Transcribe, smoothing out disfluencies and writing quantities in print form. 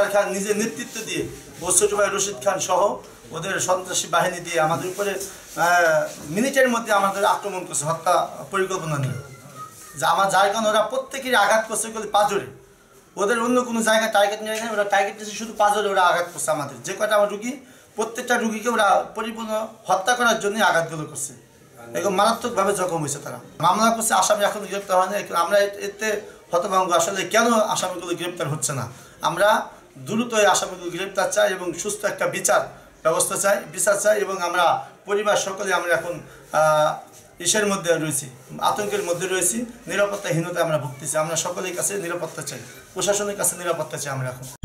জুলফার খান নিজে নেতৃত্ব দিয়ে ও ছোট ভাই রশিদ খান সহ ওদের সন্ত্রাসী বাহিনী দিয়ে আমাদের উপরে মিনিটের মধ্যে আমাদের আক্রমণ করছে হত্যা পরিকল্পনা নিয়ে। যা যার কারণে ওরা প্রত্যেকেরই আঘাত করছে পাঁজরে, ওদের অন্য কোনো জায়গায় টার্গেট নিয়ে নেয়, ওরা টার্গেট নিয়েছে শুধু পাঁজরে ওরা আঘাত করছে আমাদের যে কটা আমার রুগী প্রত্যেকটা রুগীকে ওরা পরিপূর্ণ হত্যা করার জন্য আঘাতগুলো করছে এবং মারাত্মকভাবে জখম হয়েছে। তারা মামলা করছে, আসামি এখনো গ্রেপ্তার হয় না। আমরা এতে হতভঙ্গ, আসলে কেন আসামিগুলো গ্রেপ্তার হচ্ছে না। আমরা দ্রুত এই আসামিগুলো গ্রেপ্তার চাই এবং সুস্থ একটা বিচার চাই এবং আমরা পরিবার সকলে আমরা এখন ইসের মধ্যে রয়েছি, আতঙ্কের মধ্যে রয়েছি, নিরাপত্তাহীনতায় আমরা ভুগতেছি। আমরা সকলের কাছে নিরাপত্তা চাই, প্রশাসনের কাছে নিরাপত্তা চাই আমরা এখন।